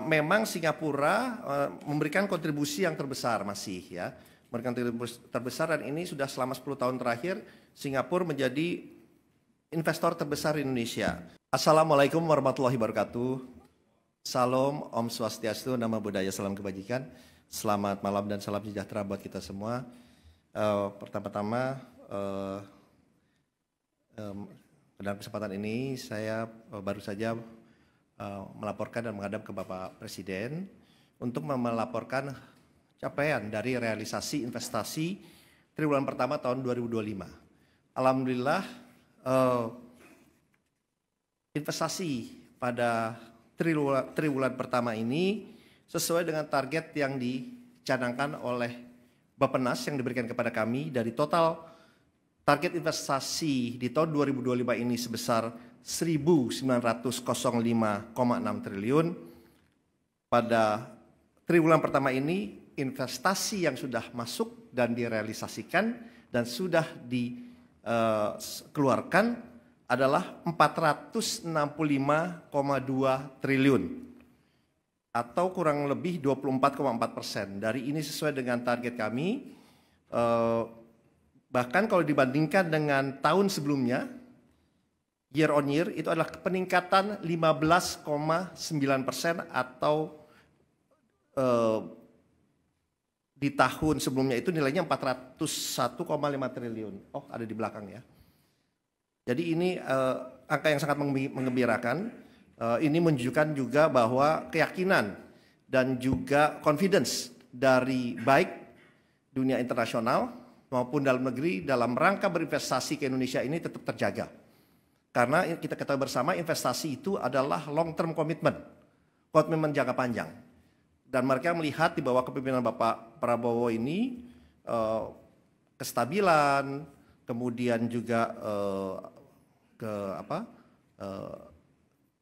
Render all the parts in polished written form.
Memang Singapura memberikan kontribusi yang terbesar masih ya, memberikan kontribusi terbesar, dan ini sudah selama 10 tahun terakhir Singapura menjadi investor terbesar di Indonesia. Assalamualaikum warahmatullahi wabarakatuh. Salam, Om Swastiastu, Namo Buddhaya, salam kebajikan. Selamat malam dan salam sejahtera buat kita semua. Pertama-tama dalam kesempatan ini saya baru saja melaporkan dan menghadap ke Bapak Presiden untuk melaporkan capaian dari realisasi investasi triwulan pertama tahun 2025. Alhamdulillah investasi pada triwulan pertama ini sesuai dengan target yang dicanangkan oleh Bappenas yang diberikan kepada kami. Dari total target investasi di tahun 2025 ini sebesar 1.905,6 triliun. Pada triwulan pertama ini investasi yang sudah masuk dan direalisasikan dan sudah dikeluarkan adalah 465,2 triliun atau kurang lebih 24,4%. Dari ini sesuai dengan target kami. Bahkan kalau dibandingkan dengan tahun sebelumnya, year on year itu adalah peningkatan 15,9% atau di tahun sebelumnya itu nilainya 401,5 triliun. Oh, ada di belakang ya. Jadi ini angka yang sangat menggembirakan. Ini menunjukkan juga bahwa keyakinan dan juga confidence dari baik dunia internasional maupun dalam negeri dalam rangka berinvestasi ke Indonesia ini tetap terjaga. Karena kita ketahui bersama investasi itu adalah long term commitment, komitmen jangka panjang. Dan mereka melihat di bawah kepemimpinan Bapak Prabowo ini kestabilan, kemudian juga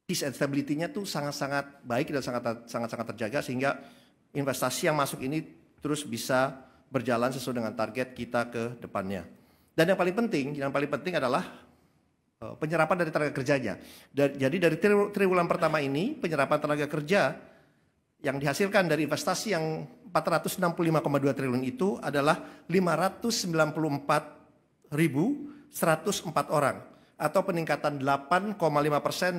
peace and stability-nya tuh sangat-sangat baik dan sangat-sangat terjaga, sehingga investasi yang masuk ini terus bisa berjalan sesuai dengan target kita ke depannya. Dan yang paling penting adalah penyerapan dari tenaga kerjanya. Jadi dari triwulan pertama ini penyerapan tenaga kerja yang dihasilkan dari investasi yang 465,2 triliun itu adalah 594.104 orang atau peningkatan 8,5%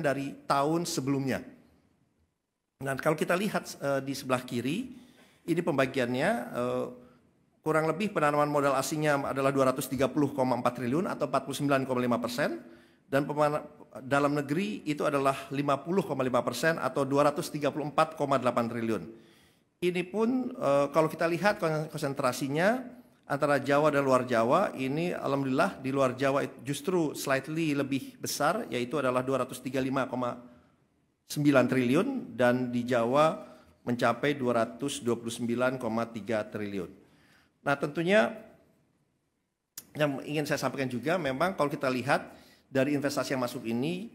dari tahun sebelumnya. Dan kalau kita lihat di sebelah kiri, ini pembagiannya kurang lebih penanaman modal asingnya adalah 230,4 triliun atau 49,5%. Dan dalam negeri itu adalah 50,5% atau 234,8 triliun. Ini pun kalau kita lihat konsentrasinya antara Jawa dan luar Jawa, ini alhamdulillah di luar Jawa justru slightly lebih besar, yaitu adalah 235,9 triliun dan di Jawa mencapai 229,3 triliun. Nah, tentunya yang ingin saya sampaikan juga, memang kalau kita lihat dari investasi yang masuk ini,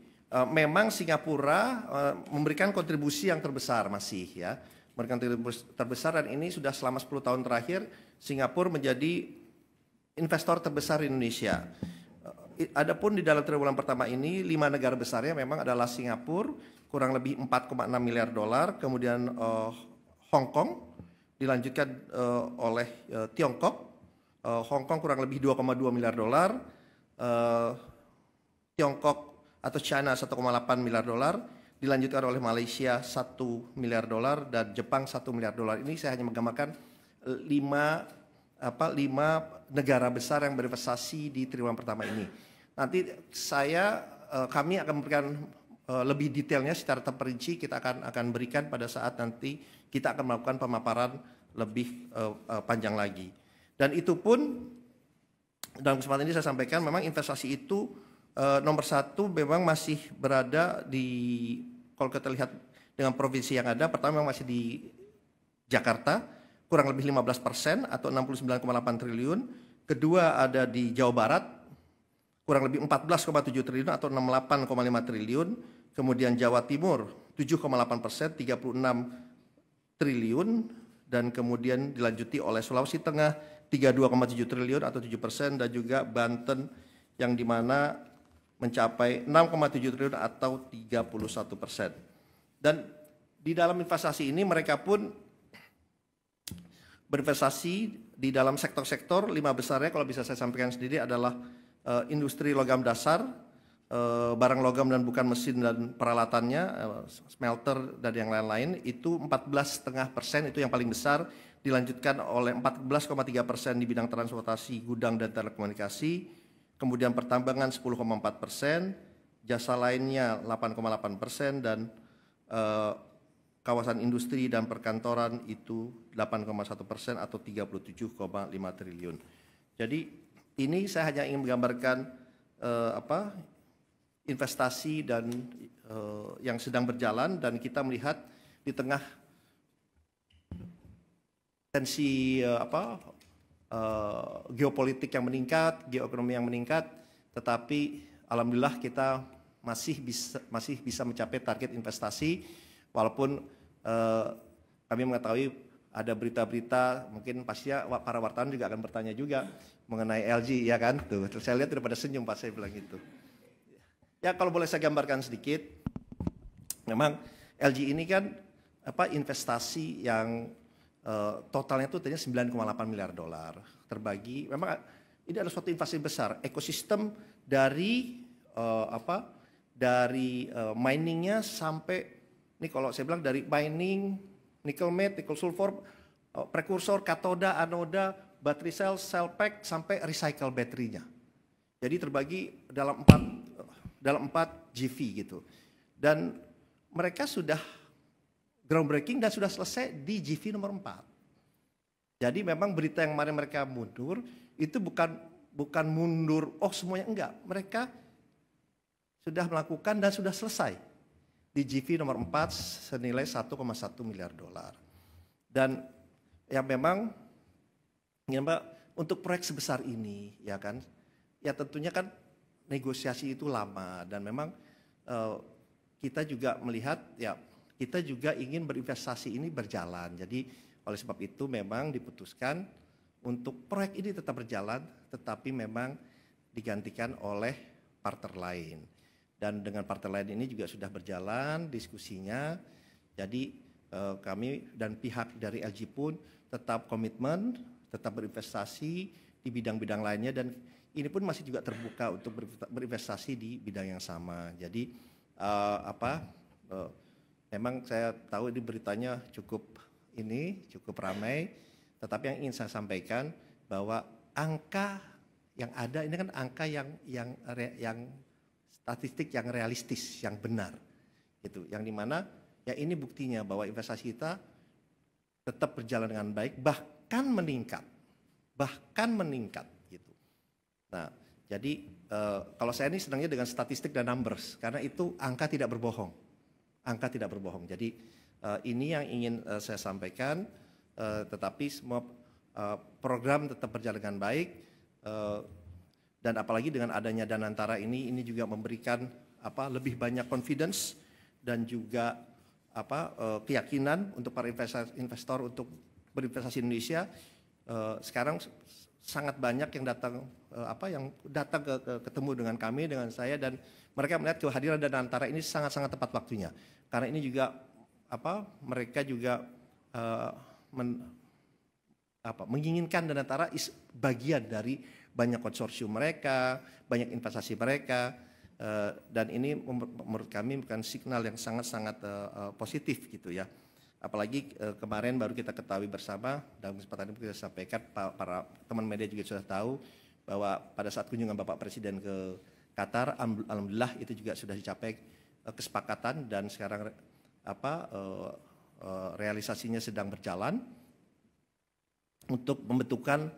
memang Singapura memberikan kontribusi yang terbesar masih ya, memberikan kontribusi terbesar, dan ini sudah selama 10 tahun terakhir Singapura menjadi investor terbesar di Indonesia. Adapun di dalam triwulan pertama ini 5 negara besarnya memang adalah Singapura kurang lebih 4,6 miliar dolar, kemudian Hong Kong dilanjutkan oleh Tiongkok, Hong Kong kurang lebih 2,2 miliar dolar, Tiongkok atau China 1,8 miliar dolar, dilanjutkan oleh Malaysia 1 miliar dolar dan Jepang 1 miliar dolar. Ini saya hanya menggambarkan 5 negara besar yang berinvestasi di triwulan pertama ini. Nanti kami akan memberikan lebih detailnya secara terperinci, kita akan berikan pada saat nanti kita akan melakukan pemaparan lebih panjang lagi. Dan itu pun dalam kesempatan ini saya sampaikan memang investasi itu nomor 1 memang masih berada di, kalau kita lihat dengan provinsi yang ada, pertama memang masih di Jakarta, kurang lebih 15% atau 69,8 triliun. Kedua ada di Jawa Barat, kurang lebih 14,7 triliun atau 68,5 triliun. Kemudian Jawa Timur 7,8%, 36 triliun. Dan kemudian dilanjuti oleh Sulawesi Tengah 32,7 triliun atau 7%, dan juga Banten yang dimana mencapai 6,7 triliun atau 31%. Dan di dalam investasi ini mereka pun berinvestasi di dalam sektor-sektor 5 besarnya kalau bisa saya sampaikan sendiri adalah industri logam dasar, barang logam dan bukan mesin dan peralatannya, smelter dan yang lain-lain itu 14,5% itu yang paling besar, dilanjutkan oleh 14,3% di bidang transportasi, gudang dan telekomunikasi, kemudian pertambangan 10,4%, jasa lainnya 8,8% dan kawasan industri dan perkantoran itu 8,1% atau 37,5 triliun. Jadi ini saya hanya ingin menggambarkan investasi dan yang sedang berjalan, dan kita melihat di tengah tensi geopolitik yang meningkat, geoekonomi yang meningkat, tetapi alhamdulillah kita masih bisa mencapai target investasi, walaupun kami mengetahui ada berita-berita, mungkin pastinya para wartawan juga akan bertanya juga mengenai LG, ya kan? Tuh, saya lihat daripada senyum pas saya bilang itu. Ya kalau boleh saya gambarkan sedikit, memang LG ini kan investasi yang totalnya itu tadinya 9,8 miliar dolar terbagi. Memang ini adalah suatu investasi besar, ekosistem dari miningnya sampai, ini kalau saya bilang dari mining, nickel matte, nickel sulfur, prekursor, katoda, anoda, baterai cell pack sampai recycle baterainya. Jadi terbagi dalam 4 GV gitu. Dan mereka sudah groundbreaking dan sudah selesai di GV nomor 4. Jadi memang berita yang kemarin mereka mundur itu bukan mundur, semuanya enggak. Mereka sudah melakukan dan sudah selesai di GV nomor 4 senilai 1,1 miliar dolar. Dan yang memang ya Mbak, untuk proyek sebesar ini ya kan, ya tentunya kan negosiasi itu lama, dan memang kita juga melihat ya kita juga ingin berinvestasi ini berjalan. Jadi oleh sebab itu memang diputuskan untuk proyek ini tetap berjalan, tetapi memang digantikan oleh partner lain. Dan dengan partner lain ini juga sudah berjalan diskusinya. Jadi kami dan pihak dari LG pun tetap komitmen, tetap berinvestasi di bidang-bidang lainnya, dan ini pun masih juga terbuka untuk berinvestasi di bidang yang sama. Jadi memang saya tahu ini beritanya cukup ramai, tetapi yang ingin saya sampaikan bahwa angka yang ada ini kan angka yang statistik yang realistis, yang benar, gitu. Yang dimana ya ini buktinya bahwa investasi kita tetap berjalan dengan baik, bahkan meningkat, gitu. Nah, jadi kalau saya ini senangnya dengan statistik dan numbers, karena itu angka tidak berbohong. Jadi ini yang ingin saya sampaikan, tetapi semua program tetap berjalan dengan baik, dan apalagi dengan adanya Danantara ini juga memberikan lebih banyak confidence dan juga keyakinan untuk para investor untuk berinvestasi di Indonesia. Sekarang sangat banyak yang datang ketemu dengan kami, dengan saya, dan mereka melihat kehadiran Danantara ini sangat-sangat tepat waktunya, karena ini juga mereka juga menginginkan Danantara bagian dari banyak konsorsium mereka, banyak investasi mereka, dan ini menurut kami bukan signal yang sangat-sangat positif, gitu ya. Apalagi kemarin baru kita ketahui bersama, dalam kesempatan ini kita sampaikan, para teman media juga sudah tahu bahwa pada saat kunjungan Bapak Presiden ke Qatar, alhamdulillah itu juga sudah dicapai kesepakatan, dan sekarang realisasinya sedang berjalan untuk membentukkan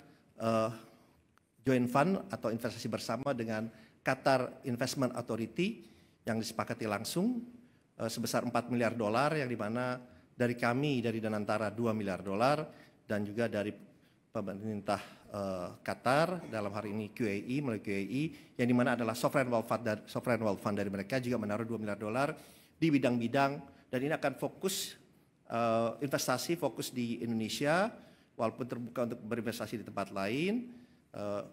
joint fund atau investasi bersama dengan Qatar Investment Authority yang disepakati langsung sebesar 4 miliar dolar, yang dimana dari kami, dari Danantara 2 miliar dolar, dan juga dari pemerintah Qatar dalam hari ini QAE, melalui QAE, yang dimana adalah sovereign wealth fund dari mereka juga menaruh 2 miliar dolar di bidang-bidang, dan ini akan fokus investasi fokus di Indonesia, walaupun terbuka untuk berinvestasi di tempat lain,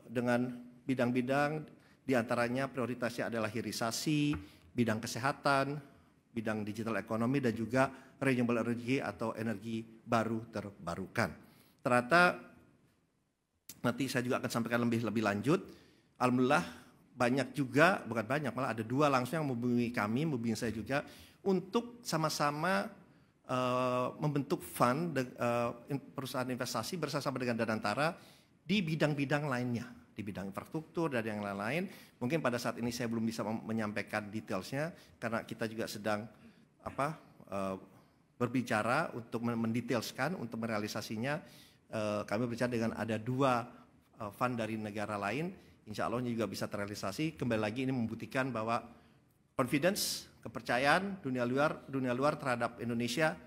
dengan bidang-bidang diantaranya prioritasnya adalah hilirisasi, bidang kesehatan, bidang digital ekonomi dan juga renewable energy atau energi baru terbarukan. Ternyata nanti saya juga akan sampaikan lebih lanjut. Alhamdulillah banyak juga, bukan banyak, malah ada 2 langsung yang menghubungi kami, menghubungi saya juga untuk sama-sama membentuk fund perusahaan investasi bersama dengan Danantara di bidang-bidang lainnya, di bidang infrastruktur dan yang lain-lain. Mungkin pada saat ini saya belum bisa menyampaikan detailsnya karena kita juga sedang berbicara untuk mendetailskan, untuk merealisasinya. Kami berbicara dengan ada 2 fund dari negara lain, insya Allah juga bisa terrealisasi. Kembali lagi ini membuktikan bahwa confidence, kepercayaan dunia luar terhadap Indonesia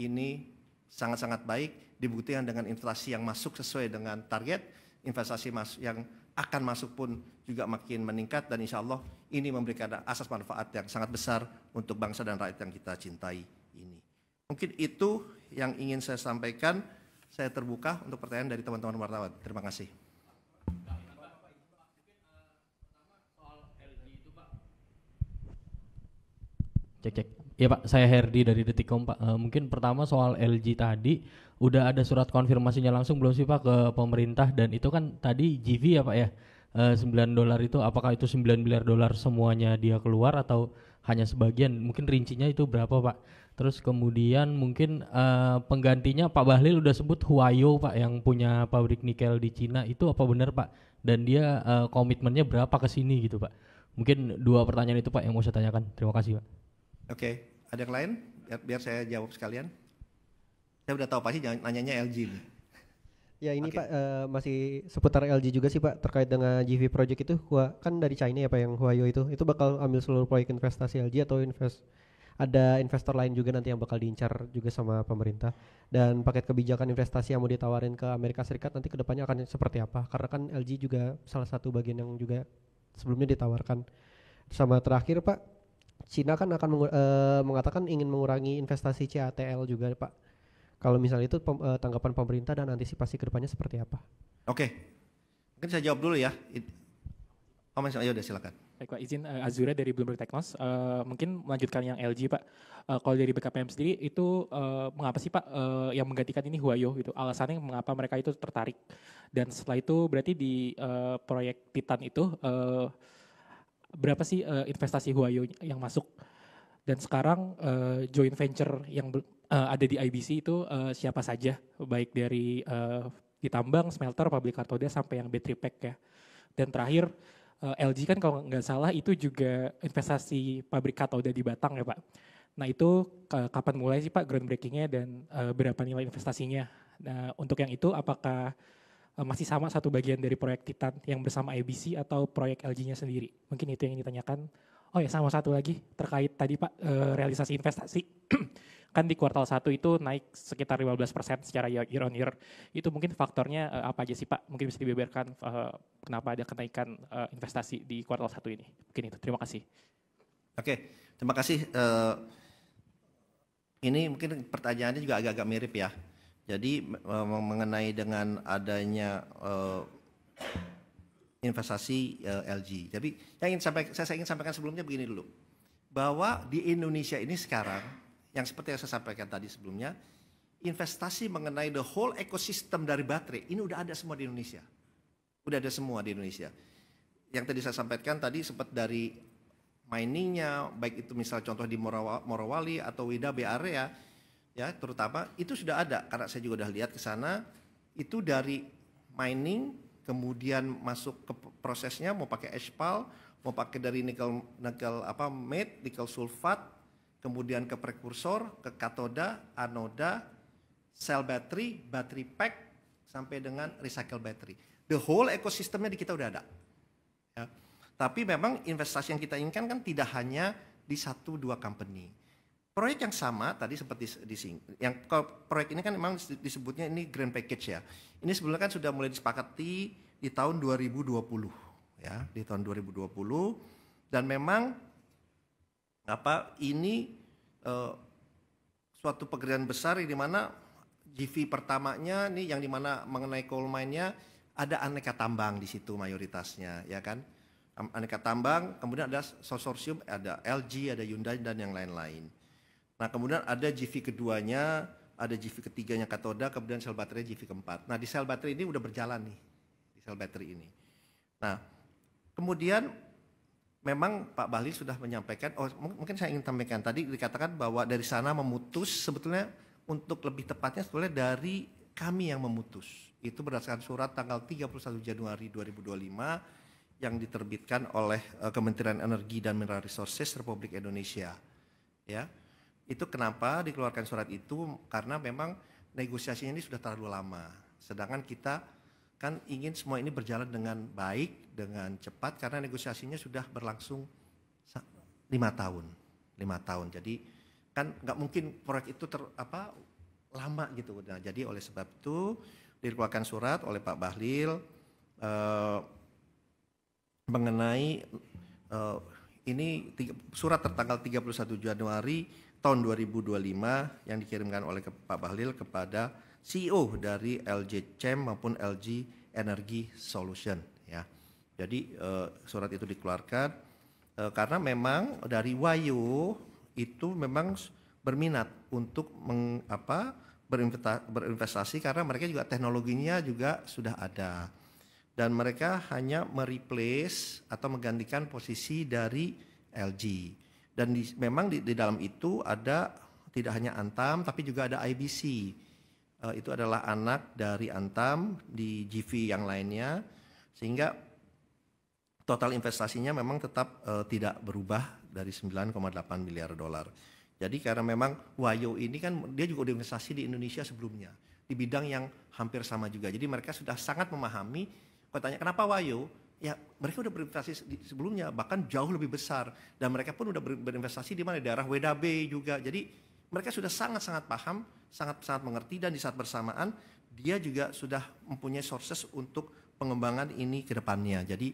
ini sangat-sangat baik, dibuktikan dengan inflasi yang masuk sesuai dengan target, investasi yang akan masuk pun juga makin meningkat, dan insya Allah ini memberikan asas manfaat yang sangat besar untuk bangsa dan rakyat yang kita cintai ini. Mungkin itu yang ingin saya sampaikan. Saya terbuka untuk pertanyaan dari teman-teman wartawan. Terima kasih. Cek. Ya Pak, saya Herdi dari Detikcom Pak. Mungkin pertama soal LG tadi, udah ada surat konfirmasinya langsung belum sih Pak ke pemerintah? Dan itu kan tadi GV ya Pak ya, $9 itu apakah itu $9 miliar semuanya dia keluar atau hanya sebagian? Mungkin rincinya itu berapa Pak? Terus kemudian mungkin penggantinya Pak Bahlil udah sebut Huayo Pak yang punya pabrik nikel di Cina, itu apa benar Pak? Dan dia komitmennya berapa ke sini gitu Pak? Mungkin 2 pertanyaan itu Pak yang mau saya tanyakan. Terima kasih Pak. Oke, ada yang lain? Biar saya jawab sekalian. Saya udah tahu pasti nanyanya LG nih. Ya ini Pak masih seputar LG juga sih Pak, terkait dengan GV Project itu kan dari China ya Pak yang Huayo itu bakal ambil seluruh proyek investasi LG atau ada investor lain juga nanti yang bakal diincar juga sama pemerintah, dan paket kebijakan investasi yang mau ditawarin ke Amerika Serikat nanti kedepannya akan seperti apa, karena kan LG juga salah satu bagian yang juga sebelumnya ditawarkan. Sama terakhir Pak, Cina kan akan mengatakan ingin mengurangi investasi CATL juga Pak. Kalau misalnya itu tanggapan pemerintah dan antisipasi kedepannya seperti apa? Oke, mungkin saya jawab dulu ya. Ayo udah silakan. Baik Pak, izin Azura dari Bloomberg Technos. Mungkin melanjutkan yang LG Pak. Kalau dari BKPM sendiri itu mengapa sih Pak yang menggantikan ini Huayo gitu? Alasannya mengapa mereka itu tertarik? Dan setelah itu berarti di proyek Titan itu berapa sih investasi Huayo yang masuk? Dan sekarang joint venture yang ada di IBC itu siapa saja, baik dari di tambang, smelter, pabrik katoda sampai yang battery pack ya. Dan terakhir LG kan kalau nggak salah itu juga investasi pabrik katoda di Batang ya Pak. Nah itu kapan mulai sih Pak groundbreakingnya dan berapa nilai investasinya? Nah untuk yang itu apakah masih sama satu bagian dari proyek Titan yang bersama IBC atau proyek LG-nya sendiri? Mungkin itu yang ditanyakan. Oh ya, sama satu lagi terkait tadi Pak realisasi investasi. Kan di kuartal 1 itu naik sekitar 15% secara year on year. Itu mungkin faktornya apa aja sih Pak? Mungkin bisa dibeberkan kenapa ada kenaikan investasi di kuartal 1 ini. Mungkin itu. Terima kasih. Oke, terima kasih. Ini mungkin pertanyaannya juga agak-agak mirip ya. Jadi mengenai dengan adanya investasi LG. Jadi yang saya ingin sampaikan sebelumnya begini dulu. Bahwa di Indonesia ini sekarang, yang seperti yang saya sampaikan tadi sebelumnya, investasi mengenai the whole ecosystem dari baterai, ini udah ada semua di Indonesia. Udah ada semua di Indonesia. Yang tadi saya sampaikan tadi sempat dari miningnya, baik itu misal contoh di Morowali atau Wida Bay Area, ya terutama itu sudah ada karena saya juga udah lihat ke sana. Itu dari mining kemudian masuk ke prosesnya mau pakai aspal, mau pakai dari nikel matte, nikel sulfat, kemudian ke prekursor, ke katoda, anoda, sel battery, battery pack sampai dengan recycle battery. The whole ekosistemnya di kita udah ada. Ya. Tapi memang investasi yang kita inginkan kan tidak hanya di 1-2 company. Proyek yang sama tadi seperti yang proyek ini kan memang disebutnya ini grand package ya. Ini sebenarnya kan sudah mulai disepakati di tahun 2020 ya, di tahun 2020 dan memang ini suatu pekerjaan besar di mana GV pertamanya nih yang di mana mengenai coal mine-nya ada aneka tambang di situ mayoritasnya ya kan. aneka tambang, kemudian ada konsorsium, ada LG, ada Hyundai dan yang lain-lain. Nah kemudian ada GV keduanya, ada GV ketiganya katoda, kemudian sel baterai GV keempat. Nah di sel baterai ini udah berjalan nih, di sel baterai ini. Nah kemudian memang Pak Bahlil sudah menyampaikan, mungkin saya ingin sampaikan tadi dikatakan bahwa dari sana memutus, sebetulnya untuk lebih tepatnya sebetulnya dari kami yang memutus. Itu berdasarkan surat tanggal 31 Januari 2025 yang diterbitkan oleh Kementerian Energi dan Mineral Resources Republik Indonesia. Ya, itu kenapa dikeluarkan surat itu, karena memang negosiasinya ini sudah terlalu lama. Sedangkan kita kan ingin semua ini berjalan dengan baik, dengan cepat, karena negosiasinya sudah berlangsung 5 tahun. Jadi kan nggak mungkin proyek itu lama gitu. Nah, jadi oleh sebab itu dikeluarkan surat oleh Pak Bahlil mengenai ini surat tertanggal 31 Januari tahun 2025 yang dikirimkan oleh Pak Bahlil kepada CEO dari LG Chem maupun LG Energy Solution ya. Jadi surat itu dikeluarkan karena memang dari Wayo itu memang berminat untuk berinvestasi karena mereka juga teknologinya juga sudah ada dan mereka hanya mereplace atau menggantikan posisi dari LG dan memang di dalam itu ada tidak hanya Antam tapi juga ada IBC. Itu adalah anak dari Antam di GV yang lainnya sehingga total investasinya memang tetap tidak berubah dari 9,8 miliar dolar. Jadi karena memang Wayo ini kan dia juga udah investasi di Indonesia sebelumnya di bidang yang hampir sama juga. Jadi mereka sudah sangat memahami. Kalau tanya kenapa Wayo? Ya mereka udah berinvestasi sebelumnya bahkan jauh lebih besar dan mereka pun udah berinvestasi di mana di daerah WDB juga. Jadi mereka sudah sangat-sangat paham, sangat-sangat mengerti dan di saat bersamaan dia juga sudah mempunyai sources untuk pengembangan ini ke depannya. Jadi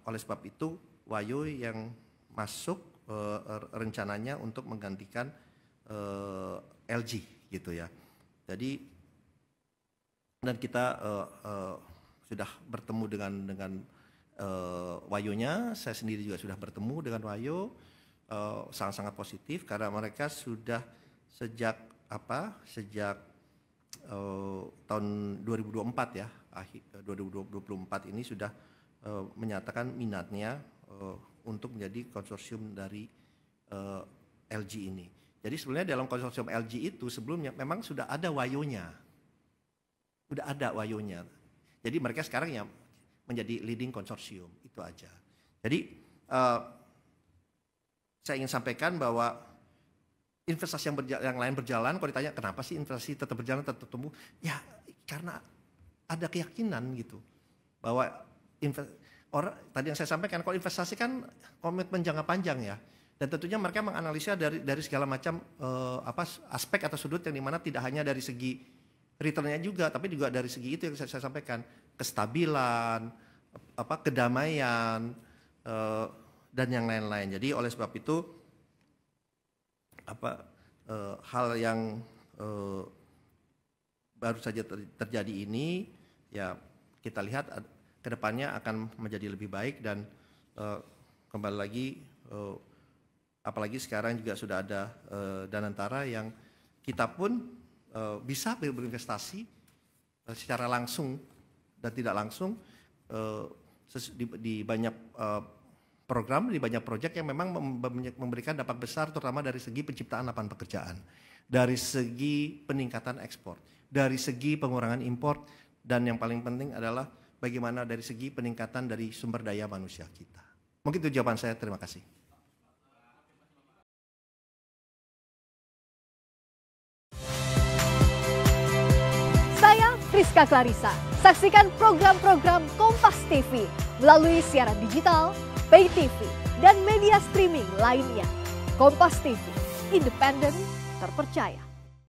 oleh sebab itu Wayo yang masuk rencananya untuk menggantikan LG gitu ya. Jadi dan kita sudah bertemu dengan Wayonya, saya sendiri juga sudah bertemu dengan Wayo. Sangat-sangat positif karena mereka sudah sejak tahun 2024 ya, akhir 2024 ini sudah menyatakan minatnya untuk menjadi konsorsium dari LG ini. Jadi sebenarnya dalam konsorsium LG itu sebelumnya memang sudah ada Wayonya. Jadi mereka sekarang ya menjadi leading konsorsium, itu aja. Jadi saya ingin sampaikan bahwa investasi yang lain berjalan, kalau ditanya kenapa sih investasi tetap berjalan, tetap tumbuh, ya karena ada keyakinan gitu bahwa tadi yang saya sampaikan kalau investasi kan komitmen jangka panjang ya, dan tentunya mereka menganalisa dari segala macam aspek atau sudut yang dimana tidak hanya dari segi returnnya juga, tapi juga dari segi itu yang saya sampaikan, kestabilan, kedamaian. Dan yang lain-lain. Jadi oleh sebab itu hal yang baru saja terjadi ini ya kita lihat kedepannya akan menjadi lebih baik dan kembali lagi apalagi sekarang juga sudah ada Danantara yang kita pun bisa berinvestasi secara langsung dan tidak langsung di banyak program, di banyak proyek yang memang memberikan dampak besar terutama dari segi penciptaan lapangan pekerjaan, dari segi peningkatan ekspor, dari segi pengurangan impor, dan yang paling penting adalah bagaimana dari segi peningkatan dari sumber daya manusia kita. Mungkin itu jawaban saya, terima kasih. Saya Friska Clarissa. Saksikan program-program Kompas TV melalui siaran digital, Pay TV, dan media streaming lainnya. Kompas TV, independen, terpercaya.